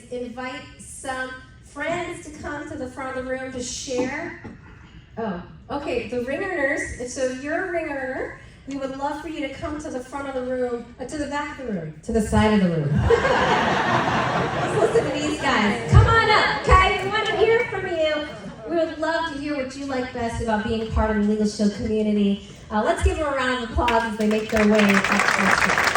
Invite some friends to come to the front of the room to share. Oh, okay, the ring earners. So if you're a ring earner, we would love for you to come to the front of the room, to the back of the room, to the side of the room. Listen to these guys. Come on up, okay? We want to hear from you. We would love to hear what you like best about being part of the Legal Shield community. Let's give them a round of applause as they make their way up the street.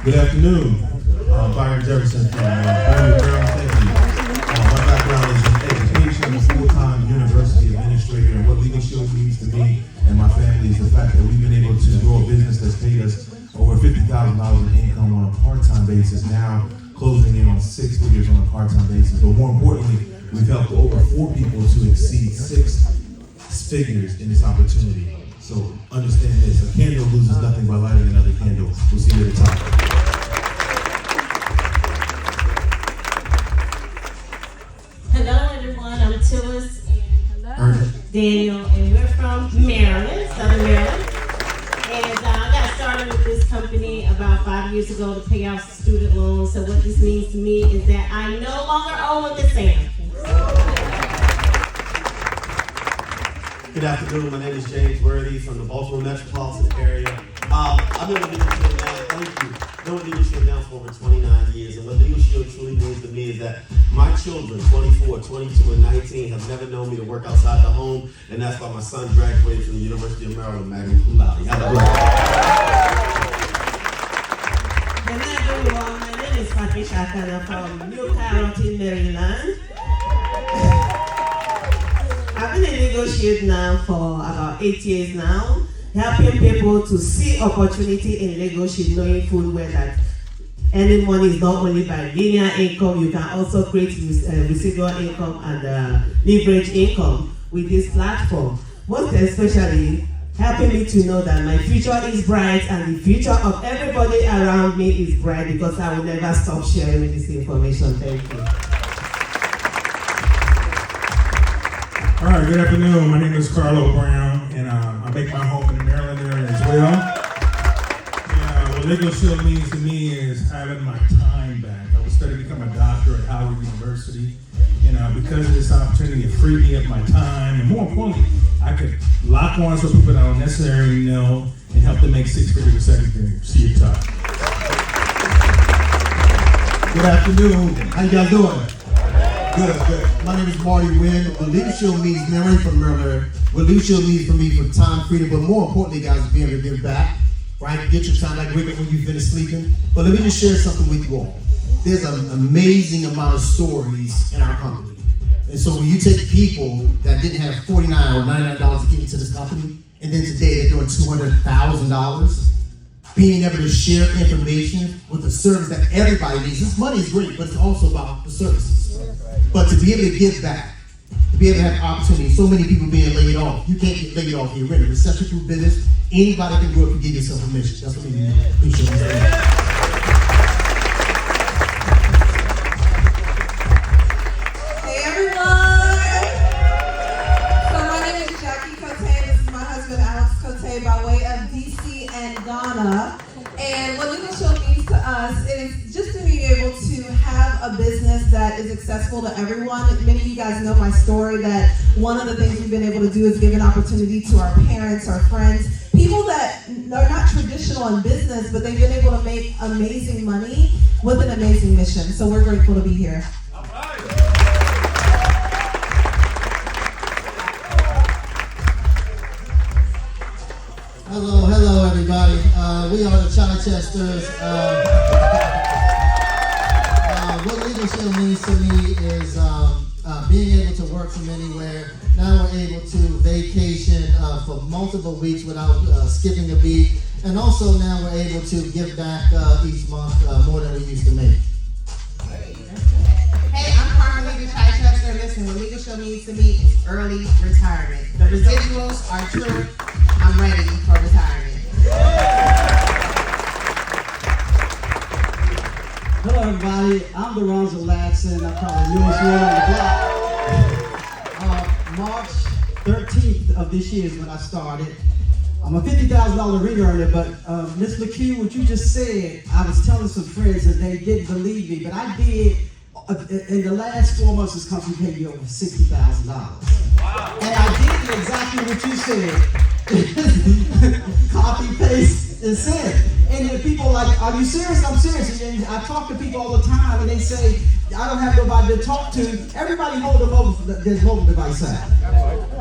Good afternoon. Byron Jefferson from Maryland. Thank you. My background is in education. I'm a full-time university administrator, and what Legal Shield means to me and my family is the fact that we've been able to grow a business that's paid us over $50,000 in income on a part-time basis, now closing in on 6 figures on a part-time basis. But more importantly, we've helped over 4 people to exceed 6 figures in this opportunity. So understand this, a candle loses nothing by lighting another candle. We'll see you at the top. Hello everyone, I'm Tillis and Daniel, and we're from Maryland, Southern Maryland. And I got started with this company about 5 years ago to pay off student loans. So what this means to me is that I no longer owe with the Sam. Good afternoon. My name is James Worthy from the Baltimore metropolitan area. I've been with Legal Shield now. Thank you. I've been with Legal Shield now for over 29 years, and what Legal Shield truly means to me is that my children, 24, 22, and 19, have never known me to work outside the home, and that's why my son graduated from the University of Maryland, magna cum laude. Hello everyone, my name is Patricia Akana from New Carrollton, Maryland. I've been in Legal Shield now for about 8 years now, helping people to see opportunity in Legal Shield, knowing full well that earning money is not only by linear income, you can also create residual income and leverage income with this platform. Most especially, helping me to know that my future is bright and the future of everybody around me is bright because I will never stop sharing this information. Thank you. All right, good afternoon. My name is Carlo Brown, and I make my home in the Maryland area as well. And, what Legal Shield means to me is having my time back. I was studying to become a doctor at Howard University, and because of this opportunity, it freed me up my time, and more importantly, I could lock arms with people that I don't necessarily know and help them make 6 figures or 7 figures. See you, Todd. Good afternoon. How you guys doing? Good. My name is Marty Wynn. What Legal Shield means, Mary from Maryland. What Legal Shield means for me for time freedom, but more importantly, guys, is being able to give back. Right? Get your time like wake up when you finish sleeping. But let me just share something with you all. There's an amazing amount of stories in our company. And so when you take people that didn't have $49 or $99 to get into this company, and then today they're doing $200,000, being able to share information with the service that everybody needs. This money is great, but it's also about the services. But to be able to give back, to be able to have opportunity, so many people being laid off. You can't get laid off here. We're in a recession-proof business. Anybody can go up and give yourself permission. That's what we need. Appreciate it. Hey everyone! So my name is Jackie Cote. This is my husband Alex Cote by way of DC and Ghana. And what Legal Shield means to us is just to be able to have a business that is accessible to everyone. Many of you guys know my story that one of the things we've been able to do is give an opportunity to our parents, our friends, people that are not traditional in business, but they've been able to make amazing money with an amazing mission. So we're grateful to be here. Hello, everybody. We are the Chichesters. What Legal Shield means to me is being able to work from anywhere. Now we're able to vacation for multiple weeks without skipping a beat. And also now we're able to give back each month more than we used to make. Hey, I'm Carmen Legal Chichester. Listen, what Legal Shield means to me is early retirement. The residuals are true. I'm ready for retirement. Hello everybody, I'm the Ronzo Latson. I'm probably the newest one on the block. March 13th of this year is when I started. I'm a $50,000 re-earner, but Liz Lequeux, what you just said, I was telling some friends and they didn't believe me, but I did. In the last 4 months, this company paid me over $60,000. Wow. And I did exactly what you said. Copy, paste, and send. And then people are like, are you serious? I'm serious. And I talk to people all the time and they say, I don't have nobody to talk to. Everybody hold their mobile device out.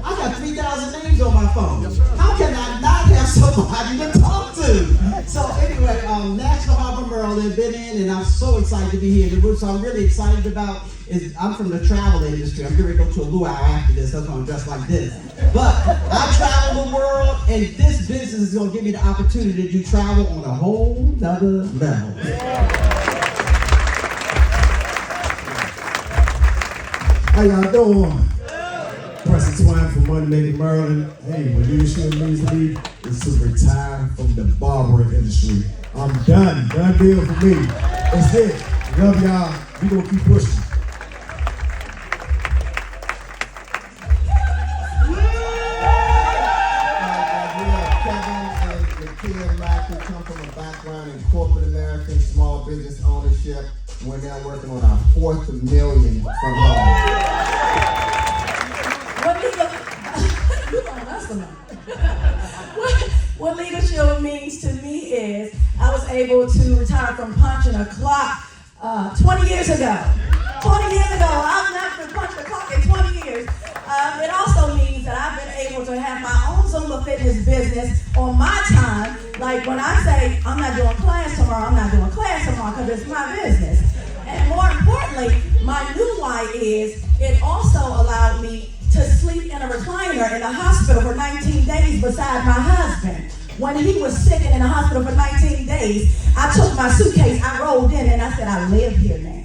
I got 3,000 names on my phone. How can I not have somebody to talk to? So anyway, National Harbor, Maryland, been in, and I'm so excited to be here. So I'm really excited about is I'm from the travel industry. I'm going to go to a luau after this. That's why I'm dressed like this. But I travel the world, and this business is going to give me the opportunity to do travel on a whole nother level. How y'all doing? Preston Twine from Monday, Maryland. Hey, what Legal Shield means to me is to retire from the barbering industry. I'm done. Done deal for me. That's it. Love y'all. We gonna keep pushing. Corporate American small business ownership. We're now working on our 4th million from home. What customer. What leadership means to me is I was able to retire from punching a clock 20 years ago. 20 years ago, I've not been punched a clock in 20 years. It also means that I've been able to have my own Zumba fitness business on my time. Like when I say I'm not doing class tomorrow, I'm not doing class tomorrow because it's my business. And more importantly, my new why is it also allowed me to sleep in a recliner in a hospital for 19 days beside my husband. When he was sick and in the hospital for 19 days, I took my suitcase, I rolled in, and I said, I live here now.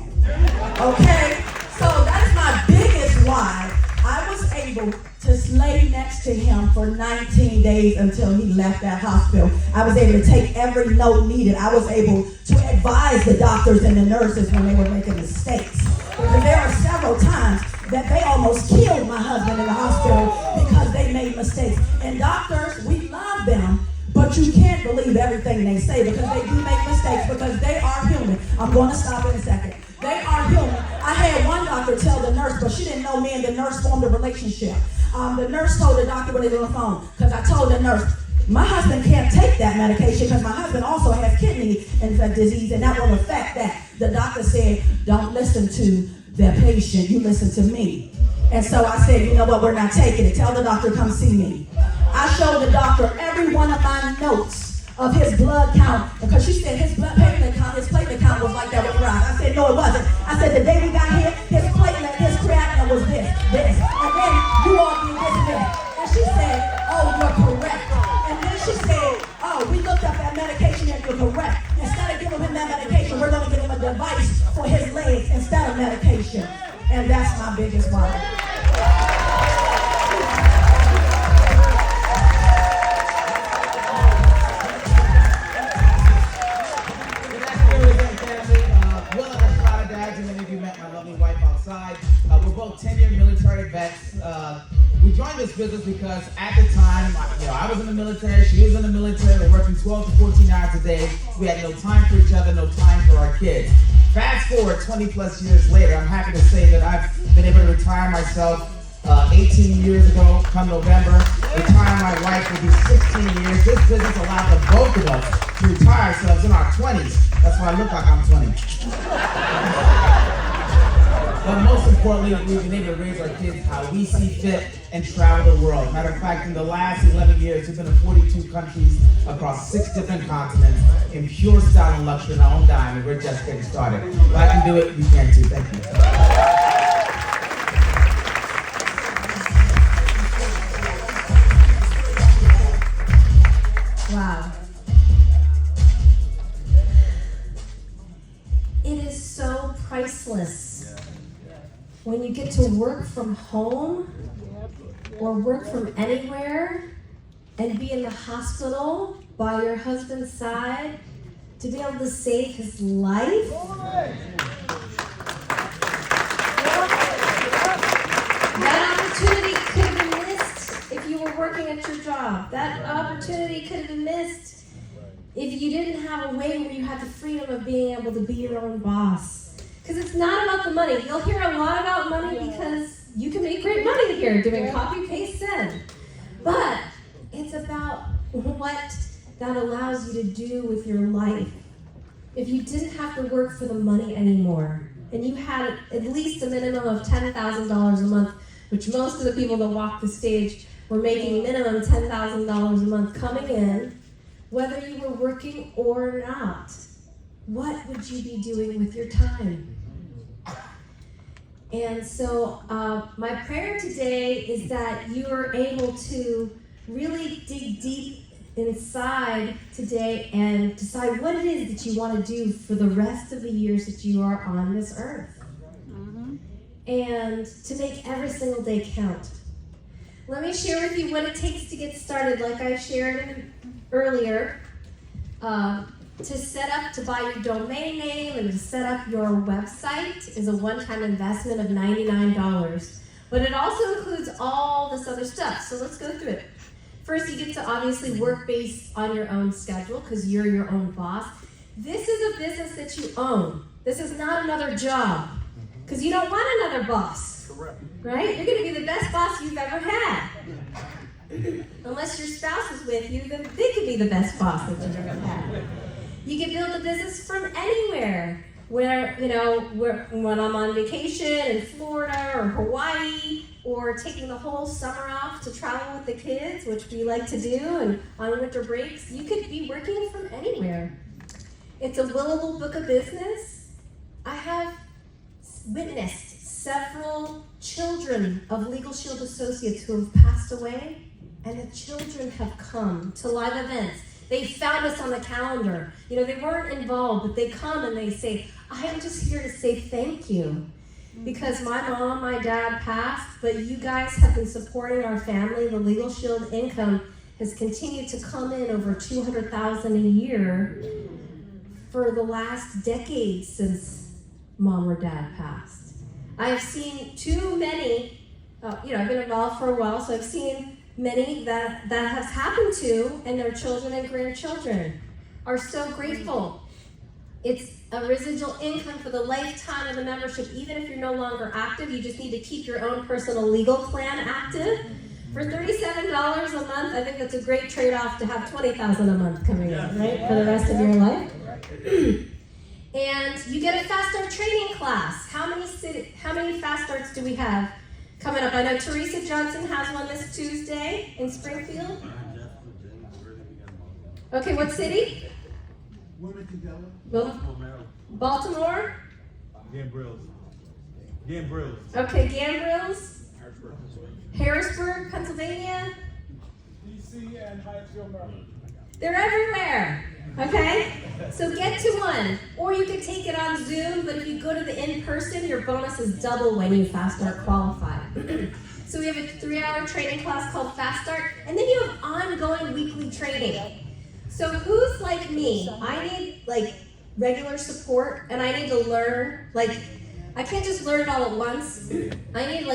Okay? So that's my biggest why. I was able to lay next to him for 19 days until he left that hospital. I was able to take every note needed. I was able to advise the doctors and the nurses when they were making mistakes. Because there are several times that they almost killed my husband in the hospital because they made mistakes. And doctors, we love them, but you can't believe everything they say because they do make mistakes because they are human. I'm going to stop in a second. They are human. I had one doctor tell the nurse, but she didn't know me and the nurse formed a relationship. The nurse told the doctor when they were on the phone, because I told the nurse, my husband can't take that medication because my husband also has kidney disease and that will affect that. The doctor said, don't listen to the patient, you listen to me. And so I said, you know what, we're not taking it. Tell the doctor, come see me. I showed the doctor every one of my notes of his blood count because she said his platelet count was like that with rise. I said, no, it wasn't. I said, the day we got here, his platelet, his creatinine was this. And then you all did this and this. And she said, oh, you're correct. And then she said, oh, we looked up that medication and you're correct. Instead of giving him that medication, we're going to give him a device for his legs instead of medication. And that's my biggest why. We're both 10-year military vets. We joined this business because at the time, I was in the military, she was in the military, we were working 12 to 14 hours a day. We had no time for each other, no time for our kids. Fast forward 20 plus years later, I'm happy to say that I've been able to retire myself 18 years ago, come November. Retire my wife will be 16 years. This business allowed the both of us to retire ourselves in our 20s. That's why I look like I'm 20. But most importantly, we've been able to raise our kids how we see fit and travel the world. Matter of fact, in the last 11 years, we've been in 42 countries across 6 different continents in pure style and luxury in our own dime, and we're just getting started. If I can do it, you can too. Thank you. Wow. It is so priceless when you get to work from home or work from anywhere and be in the hospital by your husband's side to be able to save his life. That opportunity could have been missed if you were working at your job. That opportunity could have been missed if you didn't have a way where you had the freedom of being able to be your own boss. Because it's not about the money. You'll hear a lot about money because you can make great money here doing copy, paste, send. But it's about what that allows you to do with your life. If you didn't have to work for the money anymore, and you had at least a minimum of $10,000 a month, which most of the people that walk the stage were making minimum $10,000 a month coming in, whether you were working or not, what would you be doing with your time? And so my prayer today is that you are able to really dig deep inside today and decide what it is that you want to do for the rest of the years that you are on this earth. And to make every single day count. Let me share with you what it takes to get started, like I shared earlier. To set up, to buy your domain name and to set up your website is a one-time investment of $99. But it also includes all this other stuff, so let's go through it. First, you get to obviously work based on your own schedule because you're your own boss. This is a business that you own. This is not another job because you don't want another boss. Correct. Right? You're going to be the best boss you've ever had. Unless your spouse is with you, then they could be the best boss that you've ever had. You can build a business from anywhere. Where, when I'm on vacation in Florida or Hawaii, or taking the whole summer off to travel with the kids, which we like to do, and on winter breaks, you could be working from anywhere. It's a willable book of business. I have witnessed several children of Legal Shield associates who have passed away, and the children have come to live events. They found us on the calendar. They weren't involved, but they come and they say, I am just here to say thank you. Because my mom, my dad passed, but you guys have been supporting our family. The Legal Shield income has continued to come in over $200,000 a year for the last decade since mom or dad passed. I have seen too many, I've been involved for a while, so I've seen many that has happened to, and their children and grandchildren are so grateful. It's a residual income for the lifetime of the membership. Even if you're no longer active, you just need to keep your own personal legal plan active. For $37 a month, I think that's a great trade-off to have $20,000 a month coming in, right, for the rest of your life. And you get a Fast Start training class. How many Fast Starts do we have coming up? I know Teresa Johnson has one this Tuesday in Springfield. Okay, what city? Baltimore? Gambrils. Okay, Gambrils. Harrisburg, Pennsylvania. DC and Hyattsville, Maryland. They're everywhere. Okay? So get to one. Or you can take it on Zoom, but if you go to the in-person, your bonus is double when you Fast Start qualify. So we have a 3-hour training class called Fast Start, and then you have ongoing weekly training. So who's like me? I need regular support, and I need to learn. I can't just learn it all at once. I need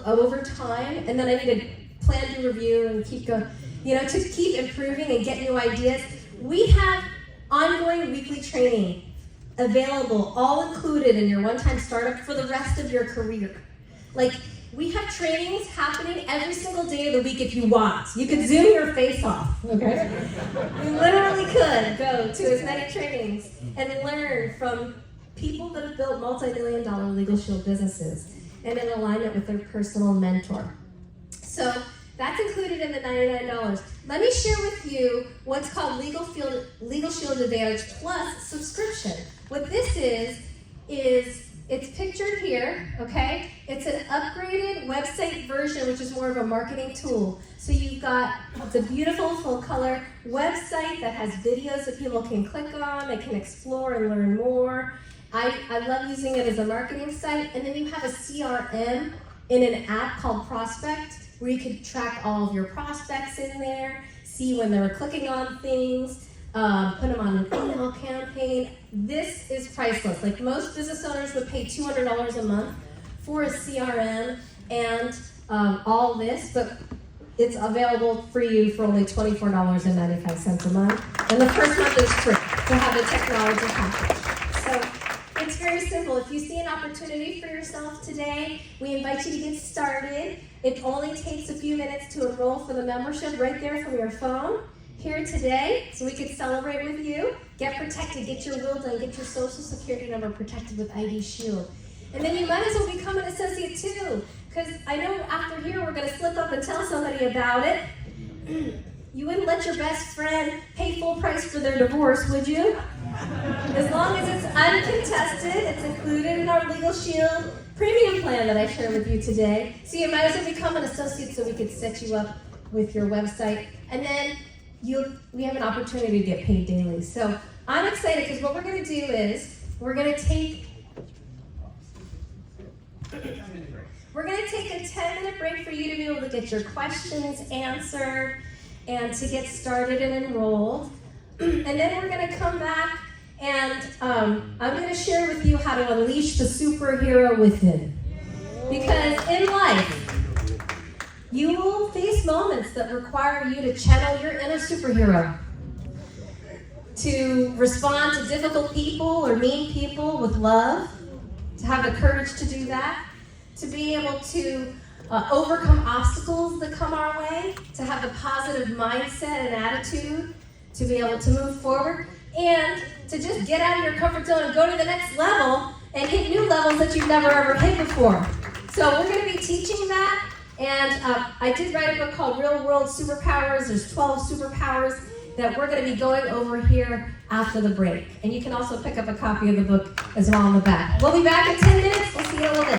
over time, and then I need to plan to review and keep going. To keep improving and get new ideas. We have ongoing weekly training available, all included in your one-time startup for the rest of your career. We have trainings happening every single day of the week if you want. You could Zoom your face off, okay? You literally could go to as many trainings and learn from people that have built multi-million-dollar Legal Shield businesses and in alignment with their personal mentor. So that's included in the $99. Let me share with you what's called Legal Shield Advantage Plus subscription. What this is it's pictured here, okay? It's an upgraded website version, which is more of a marketing tool. So you've got the beautiful full-color website that has videos that people can click on, they can explore and learn more. I love using it as a marketing site. And then you have a CRM in an app called Prospect, where you can track all of your prospects in there, see when they're clicking on things, put them on an email campaign. This is priceless. Most business owners would pay $200 a month for a CRM and all this, but it's available for you for only $24.95 a month. And the first month is free to have the technology package. So it's very simple. If you see an opportunity for yourself today, we invite you to get started. It only takes a few minutes to enroll for the membership right there from your phone. Here today, so we could celebrate with you. Get protected, get your will done, get your social security number protected with ID Shield. And then you might as well become an associate too, because I know after here we're gonna slip up and tell somebody about it. You wouldn't let your best friend pay full price for their divorce, would you? As long as it's uncontested, it's included in our Legal Shield premium plan that I shared with you today. So you might as well become an associate so we could set you up with your website. And then we have an opportunity to get paid daily. So I'm excited because what we're going to do is we're going to take a 10-minute break for you to be able to get your questions answered and to get started and enrolled. And then we're going to come back and I'm going to share with you how to unleash the superhero within. Because in life, you will face moments that require you to channel your inner superhero, to respond to difficult people or mean people with love, to have the courage to do that, to be able to overcome obstacles that come our way, to have the positive mindset and attitude to be able to move forward, and to just get out of your comfort zone and go to the next level and hit new levels that you've never ever hit before. So we're going to be teaching that, and I did write a book called Real World Superpowers. There's 12 superpowers that we're going to be going over here after the break. And you can also pick up a copy of the book as well on the back. We'll be back at 10